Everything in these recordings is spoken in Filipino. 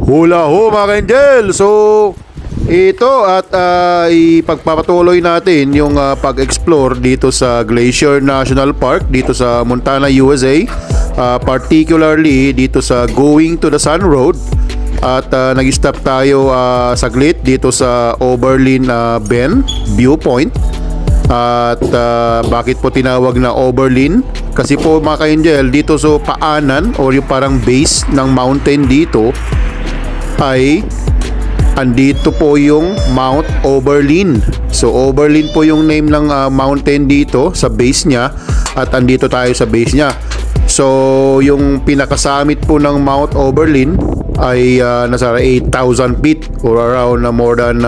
Hula ho mga ka-angel! So ito at ipagpapatuloy natin yung pag-explore dito sa Glacier National Park dito sa Montana, USA, particularly dito sa Going to the Sun Road. At nag-stop tayo saglit dito sa Oberlin Bend Viewpoint. At bakit po tinawag na Oberlin? Kasi po mga ka-angel, dito sa paanan o yung parang base ng mountain dito ay andito po yung Mount Oberlin. So Oberlin po yung name ng mountain dito sa base niya at andito tayo sa base niya. So yung pinakasummit po ng Mount Oberlin ay nasa 8,000 feet or around more than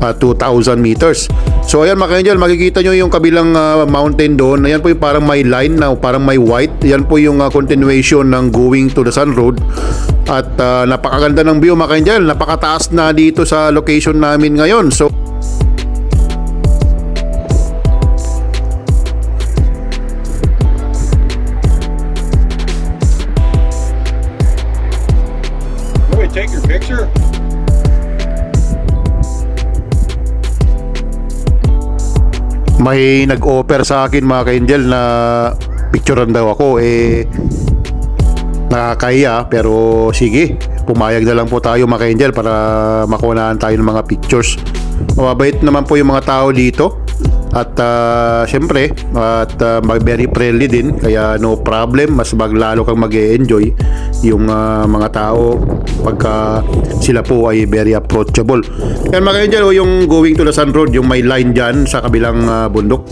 2,000 meters. So ayan mga ka-angel, makikita nyo yung kabilang mountain doon. Ayan po yung parang may line na parang may white. Ayan po yung continuation ng Going to the Sun Road. At napakaganda ng view mga ka-angel. Napakataas na dito sa location namin ngayon. So take your picture? may nag-offer sa akin mga ka-angel na picturean daw ako. Nakakaya, pero sige, pumayag na lang po tayo mga ka-angel para makuhaan tayo ng mga pictures. Mababait naman po yung mga tao dito. At syempre very friendly din, kaya no problem, mas maglalo kang mag-e-enjoy yung mga tao pagka sila po ay very approachable. Yan mga ka-angel, yung Going to the Sun Road, yung may line dyan sa kabilang bundok.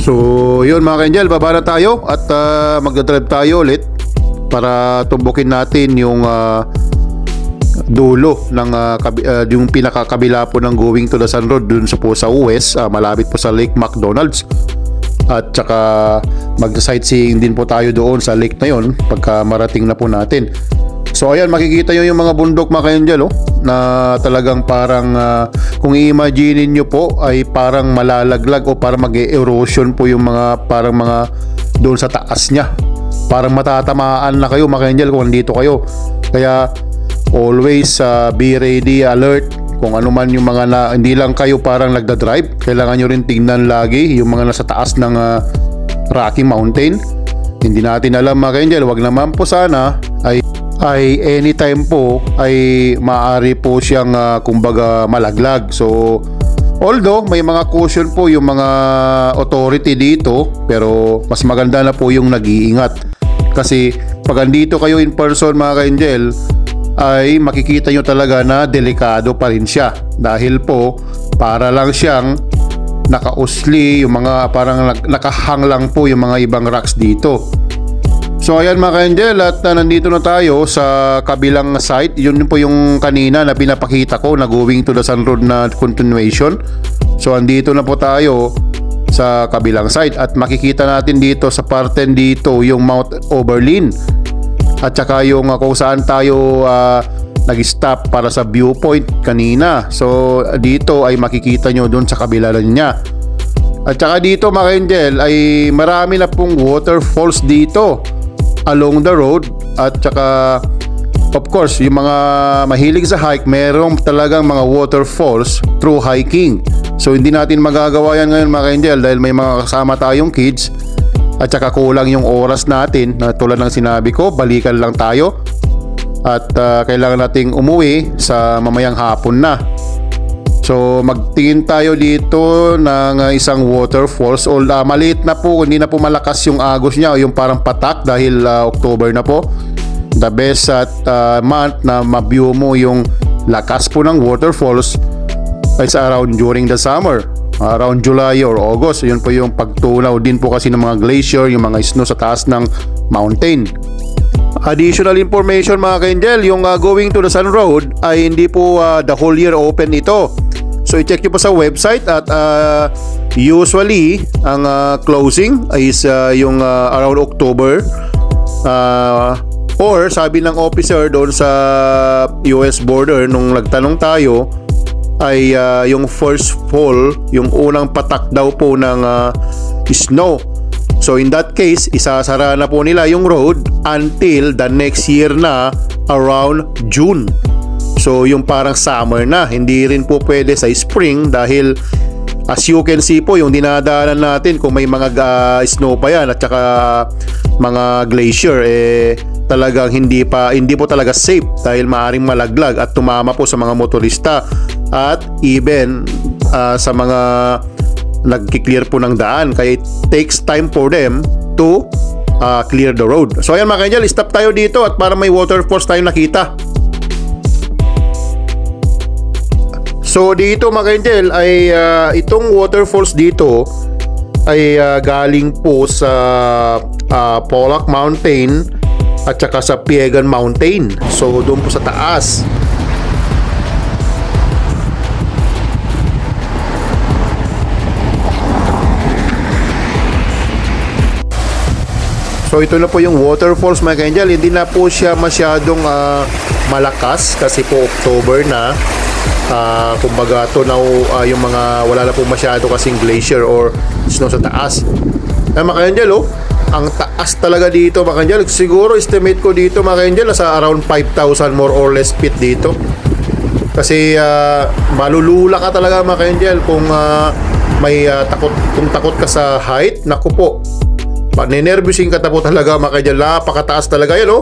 So yun mga ka-angel, baba na tayo at magdadrive tayo ulit para tumbukin natin yung dulo ng yung pinakakabila po ng Going to the Sun Road dun sa po sa US, malapit po sa Lake McDonald's. At saka mag-sightseeing din po tayo doon sa lake na yon pagka marating na po natin. So ayan, makikita nyo yung mga bundok mga ka-angel, na talagang parang kung i-imagine nyo po ay parang malalaglag o parang mag-erosion po yung mga parang mga doon sa taas nya. Parang matatamaan na kayo mga ka-angel kung nandito kayo. Kaya always be ready, alert kung ano man yung mga hindi lang kayo parang nagda-drive, kailangan nyo rin tingnan lagi yung mga nasa taas ng Rocky Mountain. Hindi natin alam mga ka-angel, wag naman po sana ay anytime po ay maaari po siyang kumbaga malaglag. So although may mga caution po yung mga authority dito, pero mas maganda na po yung nag-iingat. Kasi pag andito kayo in person mga ka-angel, ay makikita nyo talaga na delikado pa rin siya. Dahil po para lang siyang nakausli, yung mga parang nakahang lang po yung mga ibang rocks dito. So ayan mga ka-angel, at nandito na tayo sa kabilang site. Yun po yung kanina na pinapakita ko na Going to the Sun Road na continuation. So andito na po tayo sa kabilang site at makikita natin dito sa parte dito yung Mount Oberlin at saka yung kung saan tayo nag-stop para sa viewpoint kanina. So dito ay makikita nyo dun sa kabila niya. At saka dito mga ka-angel ay marami na pong waterfalls dito along the road. At saka of course yung mga mahilig sa hike, merong talagang mga waterfalls through hiking. So hindi natin magagawa yan ngayon mga ka-angel dahil may mga kasama tayong kids. At saka kulang yung oras natin, na tulad ng sinabi ko, balikan lang tayo. At kailangan nating umuwi sa mamayang hapon na. So magtingin tayo dito ng isang waterfalls. Maliit na po, hindi na po malakas yung agos niya o yung parang patak dahil October na po. The best month na ma-view mo yung lakas po ng waterfalls is around during the summer, around July or August. Yun po yung pagtunaw din po kasi ng mga glacier, yung mga snow sa taas ng mountain. Additional information mga ka-angel, yung Going to the Sun Road ay hindi po the whole year open ito. So i-check nyo po sa website at usually ang closing is yung around October, or sabi ng officer doon sa US border nung nagtanong tayo ay yung first fall, yung unang patak daw po ng snow So in that case, isasara na po nila yung road until the next year na around June. So yung parang summer na, hindi rin po pwede sa spring dahil as you can see po yung dinadaanan natin kung may mga snow pa yan at saka mga glacier talagang hindi po talaga safe dahil maaring malaglag at tumama po sa mga motorista at even sa mga nagki-clear po ng daan, kaya it takes time for them to clear the road. So ayan mga ka-angel, stop tayo dito at para may waterfalls tayong nakita. So dito mga ka-angel ay itong waterfalls dito ay galing po sa Pollock Mountain at saka sa Piegan Mountain. So doon po sa taas. So ito na po yung waterfalls mga ka-angel. Hindi na po siya masyadong malakas kasi po October na. Kumbaga tunaw yung mga wala na po masyado kasing glacier or snow sa taas. Mga ka-angel, ang taas talaga dito mga ka-angel. Siguro estimate ko dito mga ka-angel nasa around 5,000 more or less feet dito. Kasi malulula ka talaga mga ka-angel kung may takot ka sa height. Naku po, panenervyusin ka po talaga mga ka-angel. Napakataas talaga yan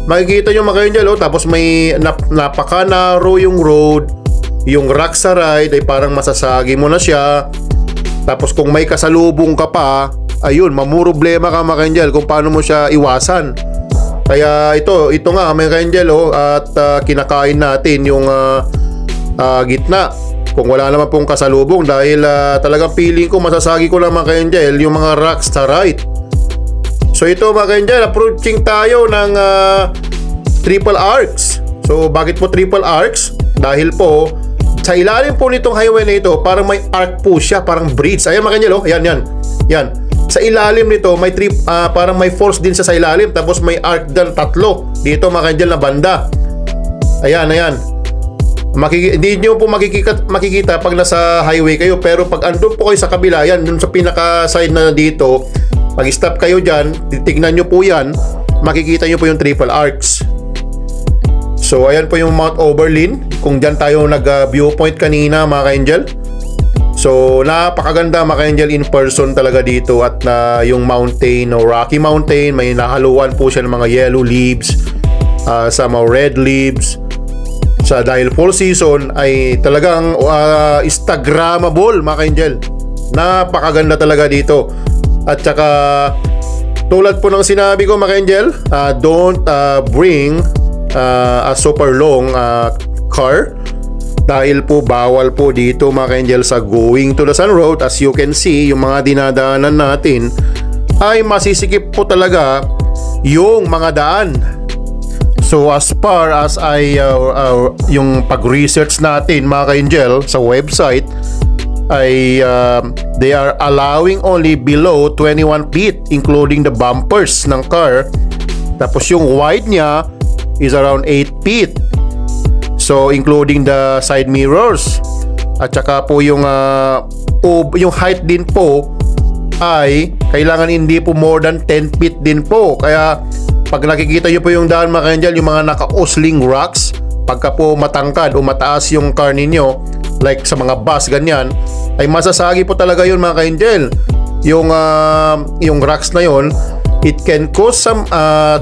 makikita nyo mga ka-angel tapos may napaka-narrow yung road. Yung rock sa ride ay parang masasagi mo na siya. Tapos kung may kasalubong ka pa, ayun, mamumroblema ka mga ka-angel kung paano mo siya iwasan. Kaya ito nga mga ka-angel at kinakain natin yung gitna kung wala naman pong kasalubong dahil talagang feeling ko masasagi ko lang mga ka-angel yung mga rocks sa right. So ito mga ka-angel, approaching tayo ng triple arcs. So bakit po triple arcs? Dahil po sa ilalim po nitong highway na ito parang may arc po siya, parang bridge. Ayan mga ka-angel, yan. Sa ilalim nito may parang may force din sa ilalim, tapos may arc din tatlo dito mga ka-angel na banda. Ayan. Hindi nyo po makikita pag nasa highway kayo, pero pag andun po kayo sa kabila, yan, dun sa pinaka side na dito, pag stop kayo dyan, titignan nyo po yan, makikita nyo po yung triple arcs. So ayan po yung Mount Oberlin, kung dyan tayo nag-viewpoint kanina mga ka-angel. So napakaganda mga ka-angel in person talaga dito. At yung mountain o Rocky Mountain, may nahaluan po siya ng mga yellow leaves, sa mga red leaves. Dahil fall season ay talagang Instagrammable mga ka-angel. Napakaganda talaga dito. At saka tulad po ng sinabi ko mga ka-angel, don't bring a super long car dahil po bawal po dito mga ka-angel sa going to the Sun Road. As you can see, yung mga dinadaanan natin ay masisikip po talaga yung mga daan. So as far as yung pag-research natin mga ka-angel sa website ay they are allowing only below 21 feet including the bumpers ng car. Tapos yung wide niya is around 8 feet. So including the side mirrors. At saka po yung height din po ay kailangan hindi po more than 10 feet din po. Kaya pag nakikita nyo po yung daan mga ka-angel, yung mga naka-osling rocks, pagka po matangkad o mataas yung car ninyo, like sa mga bus ganyan, ay masasagi po talaga yun mga ka-angel. Yung rocks na yun, it can cause some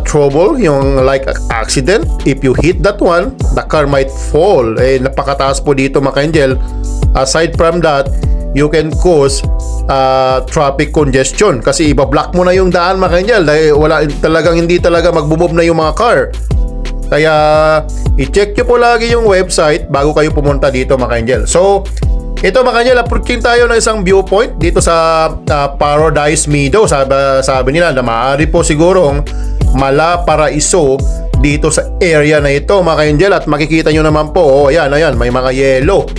trouble, yung like accident. If you hit that one, the car might fall. Napakataas po dito mga ka-angel. Aside from that, you can cause traffic congestion kasi ibablock mo na yung daan mga ka-angel dahil hindi talaga magbo-move na yung mga car. Kaya i-check nyo po lagi yung website bago kayo pumunta dito mga ka-angel. So ito mga ka-angel, approaching tayo ng isang viewpoint dito sa Paradise Meadow. Sabi nila na maaari po sigurong mala-paraiso dito sa area na ito mga ka-angel. At makikita nyo naman po, ayan, may mga yellow,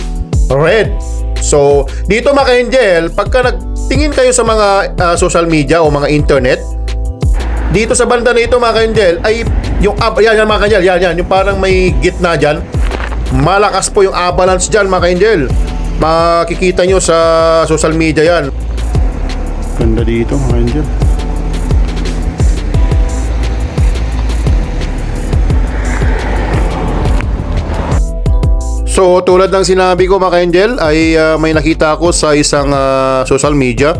red. So dito mga ka-angel, pagka nagtingin kayo sa mga social media o mga internet, dito sa banda na ito mga ka-angel ay yung yan mga ka-angel, yan yung parang may gitna dyan, malakas po yung avalanche dyan mga ka-angel. Makikita nyo sa social media yan. Ganda Ganda dito mga angel. So tulad ng sinabi ko mga angel ay may nakita ako sa isang social media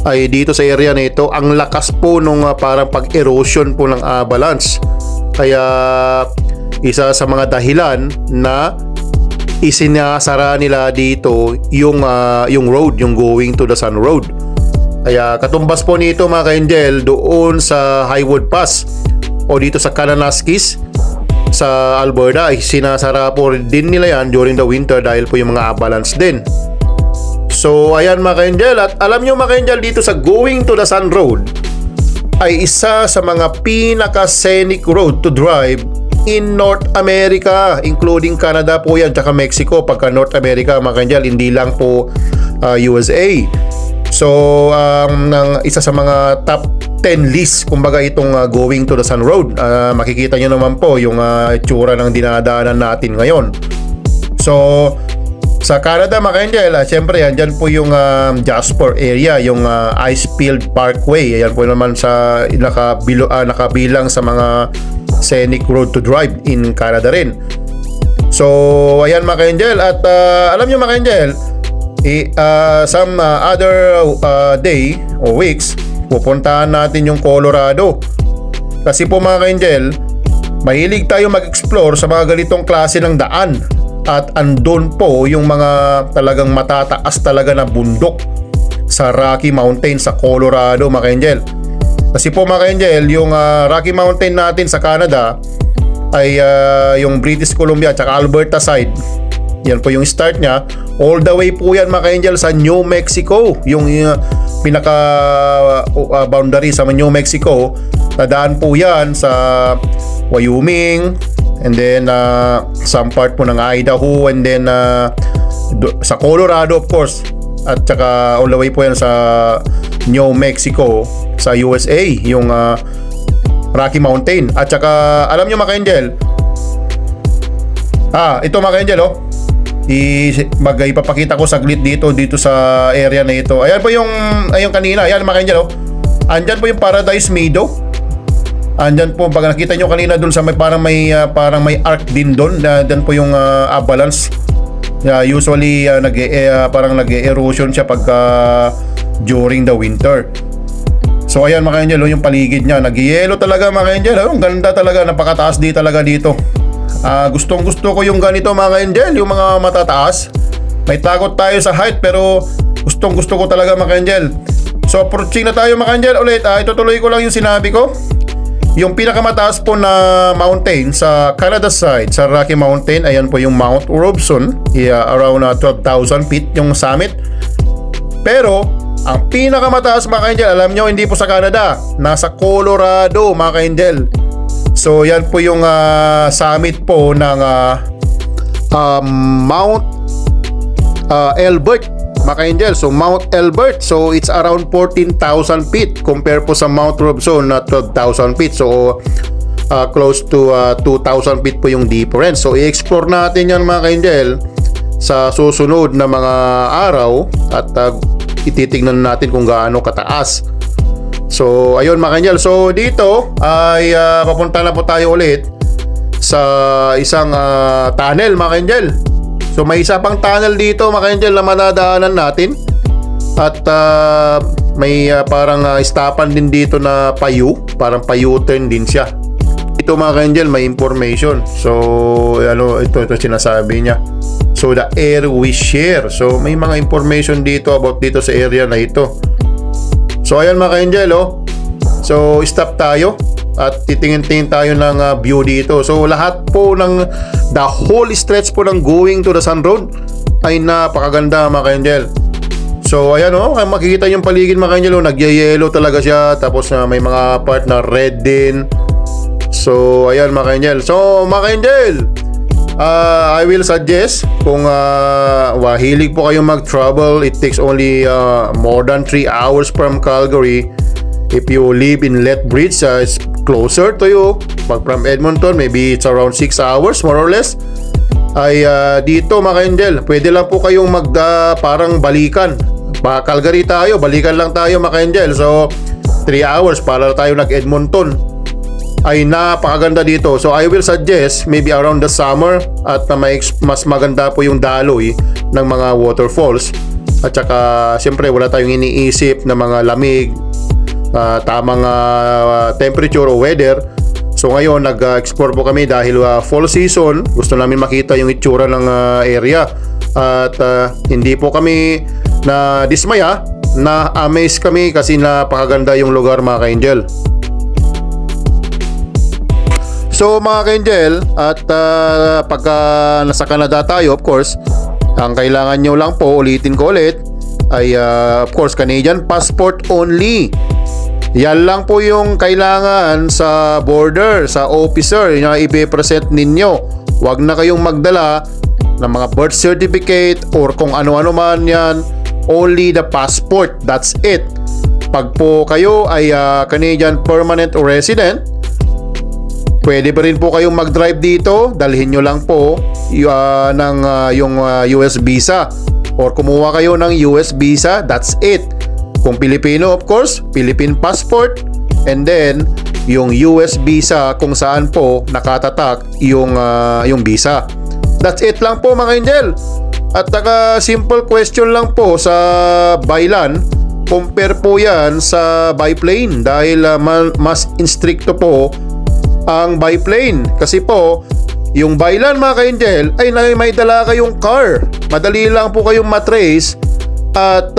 ay dito sa area na ito ang lakas po nung parang pag-erosion po ng avalanche. Kaya isa sa mga dahilan na isinasara nila dito yung road, yung going to the Sun Road. Kaya katumbas po nito mga ka-angel doon sa Highwood Pass o dito sa Kananaskis sa Alberta ay sinasara po din nila yan during the winter dahil po yung mga avalanche din. So ayan mga ka-angel, at alam nyo mga ka-angel dito sa going to the Sun Road ay isa sa mga pinaka-scenic road to drive in North America, including Canada po yan, tsaka Mexico. Pagka North America mga ka-angel, hindi lang po USA. So isa sa mga top 10 list kumbaga itong going to the Sun Road. Makikita nyo naman po yung itsura ng dinadaanan natin ngayon. So sa Canada mga ka-angel, syempre yan dyan po yung Jasper area, yung Icefield Parkway. Ayan po naman sa nakabilang sa mga scenic road to drive in Canada rin. So ayan mga ka-angel, at alam nyo mga ka-angel, some other day o weeks pupuntahan natin yung Colorado. Kasi po mga ka-angel, mahilig tayo mag-explore sa mga ganitong klase ng daan. At andun po yung mga talagang matataas talaga na bundok sa Rocky Mountain sa Colorado mga ka-angel. Kasi po mga ka-angel, yung Rocky Mountain natin sa Canada ay yung British Columbia at Alberta side. Yan po yung start niya. All the way po yan mga ka-angel sa New Mexico. Yung pinaka boundary sa New Mexico. Tadaan po yan sa Wyoming, and then some part po ng Idaho, and then sa Colorado of course, at saka all the way po yan sa New Mexico sa USA, yung Rocky Mountain. At saka alam nyo mga ka-angel, ito mga ka-angel ipapakita ko saglit dito sa area na ito. Ayan po yung kanina, ayan mga ka-angel andyan po yung Paradise Meadow. Andyan po, pag nakita nyo kanina dun sa parang may arc din dun, dyan po yung avalanche. Usually parang nag-erosion siya pagka during the winter. So ayan mga ka-angel, yung paligid niya nag-yellow talaga mga ka-angel. Ang ganda talaga, napakataas talaga dito. Gustong gusto ko yung ganito mga ka-angel, yung mga matataas. May takot tayo sa height pero gustong gusto ko talaga mga ka-angel. So approaching na tayo mga ka-angel ulit. Itutuloy ko lang yung sinabi ko. Yung pinakamataas po na mountain sa Canada side, sa Rocky Mountain, ayan po yung Mount Robson, around 12,000 feet yung summit. Pero ang pinakamataas mga ka-angel, alam nyo, hindi po sa Canada, nasa Colorado mga ka-angel. So yan po yung summit po ng Mount Elbert mga ka-angel. So Mount Elbert, so it's around 14,000 feet compare po sa Mount Robson na 12,000 feet. So close to 2,000 feet po yung difference. So i-explore natin yan mga ka-angel sa susunod na mga araw, at ititignan natin kung gaano kataas. So ayun mga ka-angel, so dito ay papunta na po tayo ulit sa isang tunnel mga ka-angel. So may isa pang tunnel dito mga ka-angel na madadaanan natin, at may parang stopan din dito na parang pa-U-turn din siya. Ito mga ka-angel, may information. So ito sinasabi niya. So the air we share. So may mga information dito about dito sa area na ito. So ayan mga ka-angel, so stop tayo at titingin-tingin tayo ng view dito. So lahat po ng the whole stretch po ng going to the Sun Road ay napakaganda mga ka-angel. So ayan makikita yung paligid mga ka-angel, nagyayelo talaga siya, tapos may mga part na red din. So ayan mga ka-angel. So mga ka-angel, I will suggest kung hilig po kayong mag-travel, it takes only more than 3 hours from Calgary. If you live in Lethbridge, it's closer to you. Pag from Edmonton, maybe it's around 6 hours more or less. Ay dito mga ka-angel, pwede lang po kayong parang balikan Calgary tayo, balikan lang tayo mga ka-angel. So 3 hours para tayo nag-Edmonton. Ay napakaganda dito. So I will suggest maybe around the summer at mas maganda po yung daloy ng mga waterfalls. At saka siyempre wala tayong iniisip na mga lamig, tamang temperature o weather. So ngayon nag-explore po kami dahil fall season. Gusto namin makita yung itsura ng area. At hindi po kami na dismaya, na amaze kami kasi napakaganda yung lugar mga ka-angel. So mga ka-angel, at pagka nasa Canada tayo, of course, ang kailangan nyo lang po, ulitin ko ulit, ay of course Canadian passport only. Yan lang po yung kailangan sa border, sa officer na ipipresent ninyo. Huwag na kayong magdala ng mga birth certificate or kung ano-ano man yan. Only the passport, that's it. Pag po kayo ay Canadian permanent resident, pwede pa rin po kayong mag-drive dito. Dalhin nyo lang po yung US visa or kumuha kayo ng US visa, that's it. Kung Pilipino, of course, Philippine passport, and then yung US visa kung saan po nakatatak yung visa. That's it lang po mga angel. At simple question lang po sa byland, compare po yan sa biplane dahil mas instricto po ang biplane. Kasi po, yung byland mga ka-angel ay may dala kayong car. Madali lang po kayong matrace at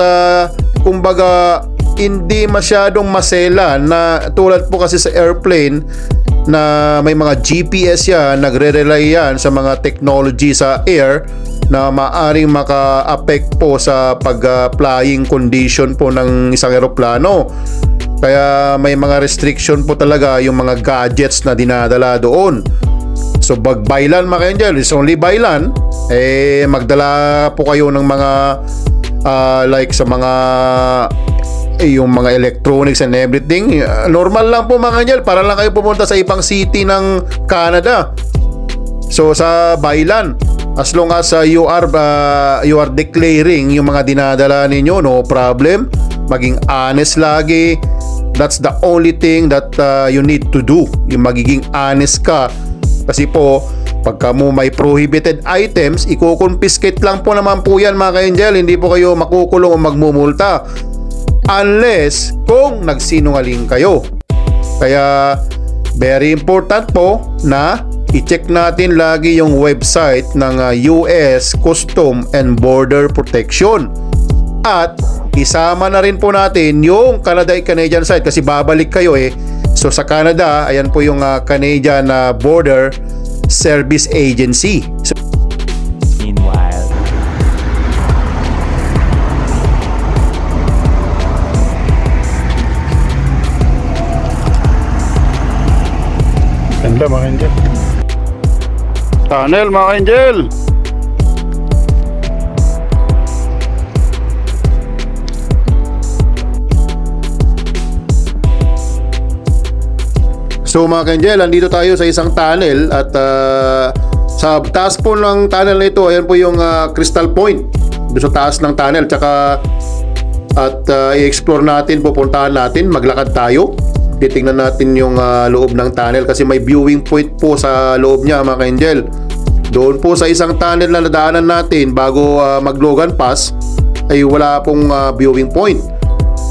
kumbaga hindi masyadong maselan na tulad po kasi sa airplane na may mga GPS yan, nagre-rely yan sa mga technology sa air na maaring maka-affect po sa pag-flying condition po ng isang eroplano. Kaya may mga restriction po talaga yung mga gadgets na dinadala doon. So byland mga angel, is only byland. Magdala po kayo ng mga like sa mga yung mga electronics and everything. Normal lang po mga angel, para lang kayo pumunta sa ibang city ng Canada. So sa byland, as long as you are declaring yung mga dinadala ninyo, no problem. Maging honest lagi. That's the only thing that you need to do. Yung magiging honest ka. Kasi po, pagka mo may prohibited items, i-confiscate lang po naman po yan mga ka-angel. Hindi po kayo makukulong o magmumulta. Unless kung nagsinungaling kayo. Kaya very important po na i-check natin lagi yung website ng US Custom and Border Protection. At isama na rin po natin yung Canadian side kasi babalik kayo So sa Canada, ayan po yung Canadian Border Service Agency. So, meanwhile, ganda mga angel. Tunnel mga angel. So mga ka-angel, andito tayo sa isang tunnel at sa taas po ng tunnel na ito, ayan po yung Crystal Point. Doon sa taas ng tunnel, tsaka at i-explore natin, pupuntahan natin, maglakad tayo. Titingnan natin yung loob ng tunnel kasi may viewing point po sa loob niya mga ka-angel. Doon po sa isang tunnel na nadaanan natin bago mag-Logan Pass ay wala pong viewing point.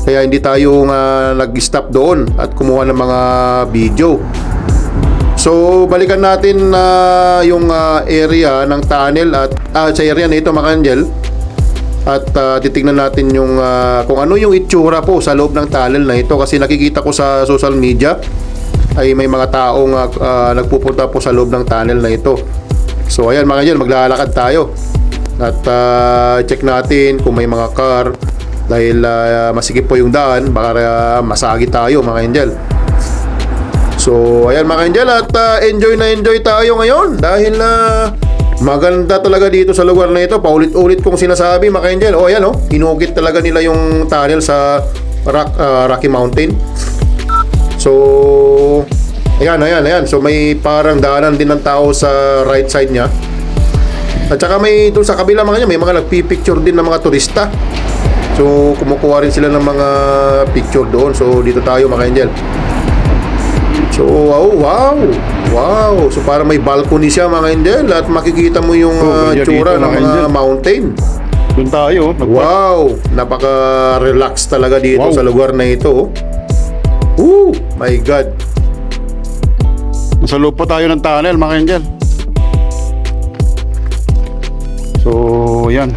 Kaya hindi tayo nag-stop doon at kumuha ng mga video. So balikan natin yung area ng tunnel at sa area na ito mga angel. At titingnan natin yung kung ano yung itsura po sa loob ng tunnel na ito. Kasi nakikita ko sa social media ay may mga taong nagpupunta po sa loob ng tunnel na ito. So ayan mga angel, maglalakad tayo. At check natin kung may mga car. Dahil masikip po yung daan, baka masagi tayo mga angel. So ayan mga angel, at enjoy na enjoy tayo ngayon. Dahil maganda talaga dito sa lugar na ito. Paulit-ulit kong sinasabi mga angel. O ayan inukit talaga nila yung tunnel sa Rocky Mountain. So ayan. So may parang daanan din ng tao sa right side niya. At saka may doon sa kabila mga angel, may mga nagpipicture din ng mga turista. So kumukuha rin sila ng mga picture doon. So dito tayo mga angel. So wow. So para may balcony siya mga angel at makikita mo yung tsura ng mga mountain. Doon tayo. Wow, napaka-relax talaga dito sa lugar na ito. My God. Nasa loob po tayo ng tunnel mga angel. So yan.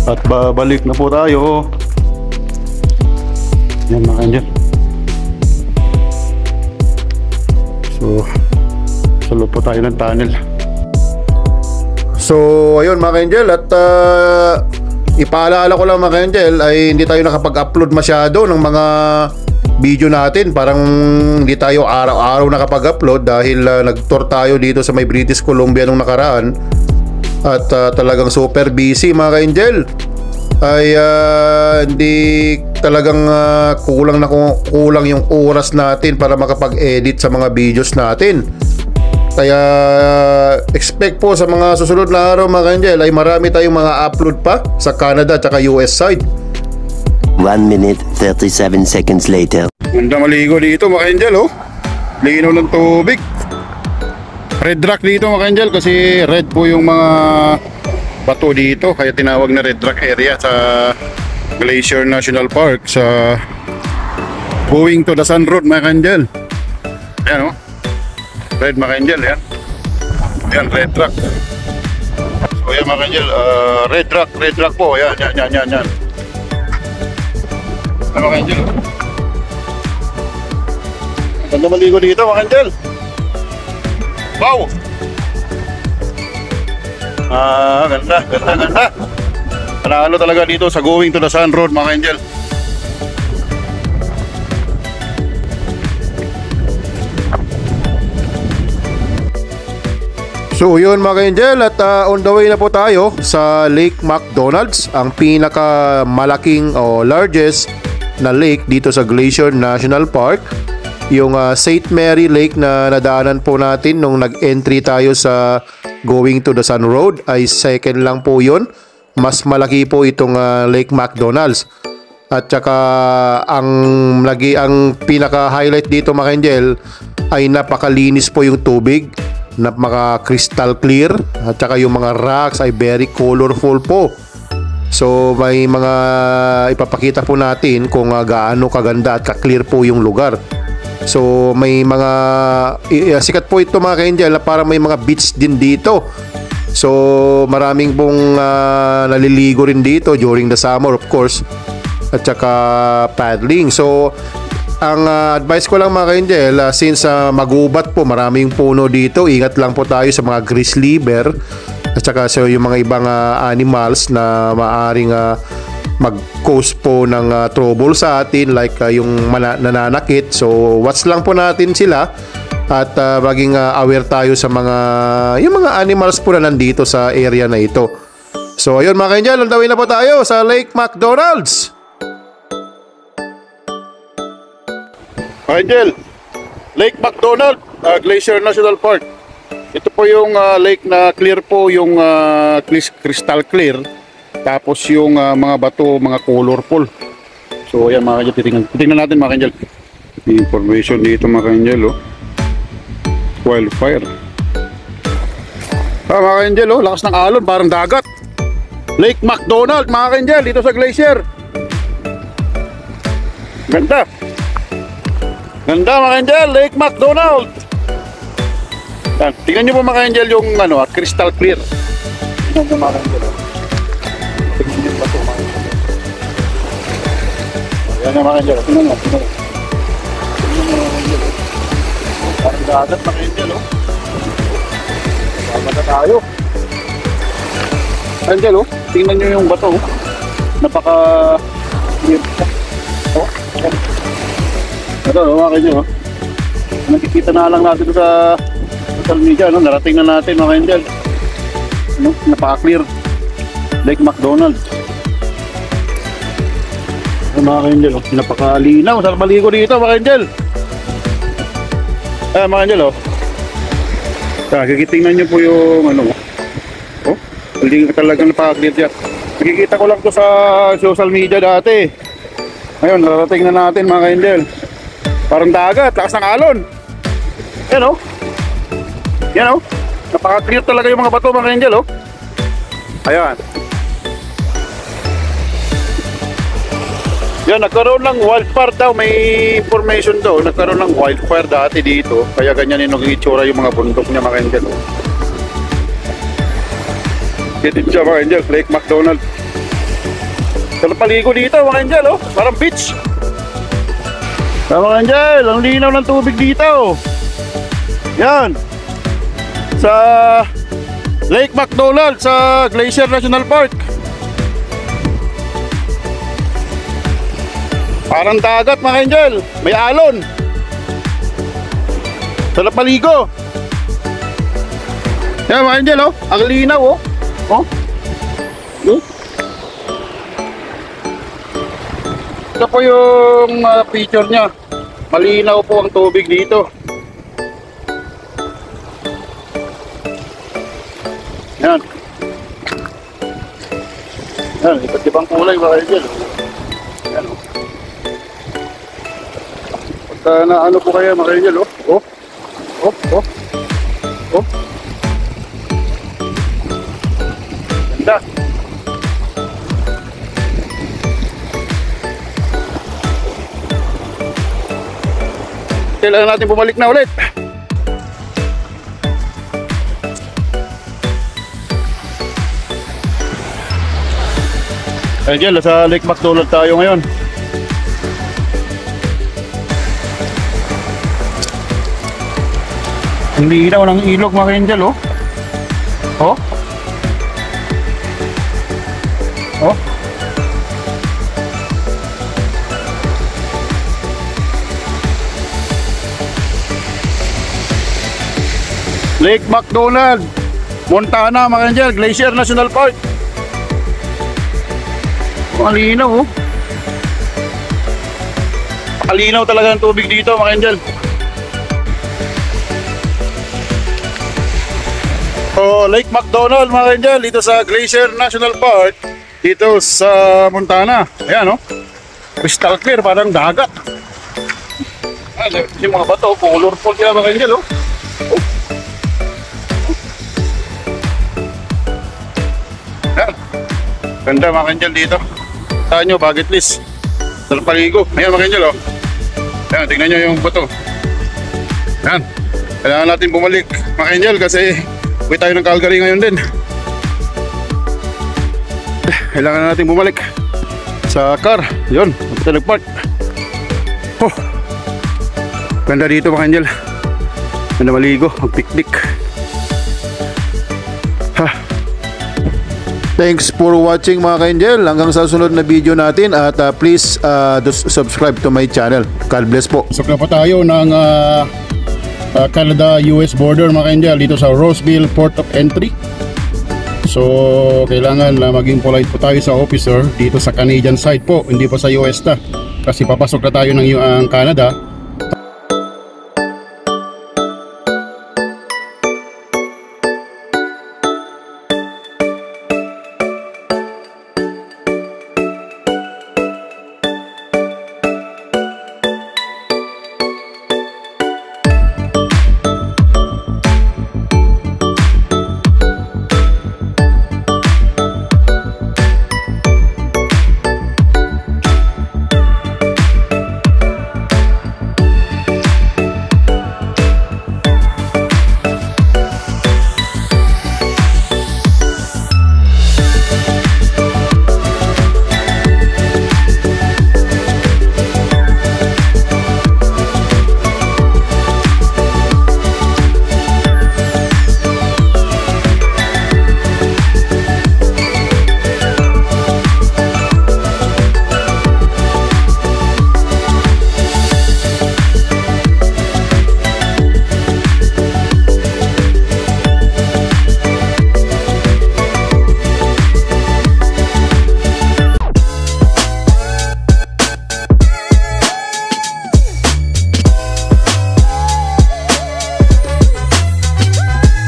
At babalik na po tayo. Yan mga angel. So sa loob po tayo ng tunnel. So ayun mga angel, at ipaalala ko lang mga angel ay hindi tayo nakapag-upload masyado ng mga video natin. Parang hindi tayo araw-araw nakapag-upload dahil nag-tour tayo dito sa may British Columbia nung nakaraan. At talagang super busy mga angel. Ay hindi talagang kulang yung oras natin para makapag-edit sa mga videos natin. Kaya expect po sa mga susunod na araw mga angel ay marami tayong mga upload pa sa Canada at US side. 1 minute 37 seconds later. Ganda maligo dito mga angel oh. Linaw ng tubig. Red rock dito mga angel kasi red po yung mga bato dito, kaya tinawag na Red Rock area sa Glacier National Park sa going to the Sun Road mga angel. Ayan oh. Red mga angel yan. Ayan Red Rock. So yan mga angel, Red Rock po. Yan. Ayan mga angel. Ganda maligo dito mga angel. Wow! Ganda. Panalo talaga dito sa going to the Sun Road mga angel. So yun mga angel, at on the way na po tayo sa Lake McDonald's, ang pinakamalaking o largest na lake dito sa Glacier National Park. Yung St. Mary Lake na nadaanan po natin nung nag-entry tayo sa going to the Sun Road ay second lang po yun. Mas malaki po itong Lake McDonald's. At saka ang pinaka-highlight dito mga angel ay napakalinis po yung tubig. Napaka-crystal clear. At saka yung mga rocks ay very colorful po. So may mga ipapakita po natin kung gaano kaganda at ka-clear po yung lugar. So may mga sikat po ito mga ka-angel, para may mga beach din dito. So maraming pong naliligo rin dito during the summer of course. At saka paddling. So ang advice ko lang mga ka-angel, since magubat po, maraming puno dito, ingat lang po tayo sa mga grizzly bear. At saka so yung mga ibang animals na maaring mag-cause po ng trouble sa atin, like yung nananakit. So watch lang po natin sila at maging aware tayo sa yung mga animals po na nandito sa area na ito. So ayun mga ka-angel, on the way na po tayo sa Lake McDonald's. Angel, Lake McDonald, Glacier National Park. Ito po yung lake na clear po, yung crystal clear. Tapos yung mga bato, mga colorful. So ayan mga ka-angel, titingnan natin mga ka-angel. Information dito mga ka-angel oh. Wildfire. Mga ka-angel oh, lakas ng alon, parang dagat. Lake McDonald mga ka-angel, dito sa glacier. Ganda. Ganda mga ka-angel, Lake McDonald. Yan, tingnan nyo po mga ka-angel yung crystal clear. Tingnan nyo mga ka-angel. Tingnan nyo ba ito mga ka-angel. Yan mga ka-angel, tingnan nyo. Tingnan nyo mga ka-angel. Parang dagat mga ka-angel oh. Sama na tayo. Angel oh, tingnan nyo yung bato oh. Napaka oh. Ito mga ka-angel oh. Nakikita na lang natin sa social media, narating na natin mga ka-angel. Napaka-clear Lake McDonald. Mga ka-angel oh, napakalinaw. Sarap maligo dito mga ka-angel. Mga ka-angel oh. Kikitingnan nyo po yung oh, hindi talagang napaka-clear dyan. Nakikita ko lang to sa social media dati. Ngayon, narating na natin mga ka-angel. Parang dagat, lakas ng alon. Yan o. Yan o. Napaka-clear talaga yung mga bato mga ka-angel o. Ayan. Yan, nagkaroon ng wildfire daw. May information daw. Nagkaroon ng wildfire dati dito. Kaya ganyan yung nag-itsura yung mga bundok niya mga ka-angel o. Dito siya mga ka-angel, Lake McDonald. Sarap paligo dito mga ka-angel oh. Parang beach. Mga ka-angel, ang linaw ng tubig dito. Yan. Sa Lake McDonald sa Glacier National Park. Parang dagat mga ka-angel. May alon. Sarap paligo. Yan mga ka-angel oh. Ang linaw oh. Oh. Ito po yung picture niya. Malinaw po ang tubig dito. Yan. Yan, iba't ibang kulay mga ka-angel. Yan o. Pagka na ano po kaya mga ka-angel oh. Oh. Oh. Oh. Oh. Ganda. Kailangan natin bumalik na ulit. Ayun, sa Lake McDonald tayo ngayon. Ang linaw ng ilog mga ka-angel oh. Oh. Oh. Lake McDonald, Montana mga ka-angel, Glacier National Park. Ang linaw oh. Kalinaw talaga ng tubig dito mga ka-angel. So Lake McDonald mga ka-angel dito sa Glacier National Park. Dito sa Montana. Ayan oh. Crystal clear, parang dagat. Yung mga bato, colorful kaya mga ka-angel oh. Ayan. Ganda mga ka-angel dito. Saan nyo, bucket list. Sarap paligo. Ayan mga ka-angel oh. Ayan, tignan nyo yung bato. Ayan. Kailangan natin bumalik mga ka-angel kasi uwi tayo ng Calgary ngayon din. Kailangan natin bumalik sa car. Yun, tayo nag-park. Oh. Ganda dito mga ka-angel. Ganda maligo, mag-picnic. Ha. Thanks for watching mga ka-angel. Hanggang sa sunod na video natin at please subscribe to my channel. God bless po. Pasok na po tayo ng Canada-US border mga ka-angel dito sa Roseville Port of Entry. So kailangan na maging polite po tayo sa officer dito sa Canadian side po, hindi po sa US na. Kasi papasok na tayo ng Canada.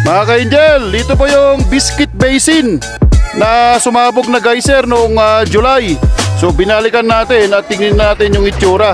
Mga ka-angel, dito po yung Biscuit Basin. na sumabog na geyser noong July. So binalikan natin at tingnan natin yung itsura.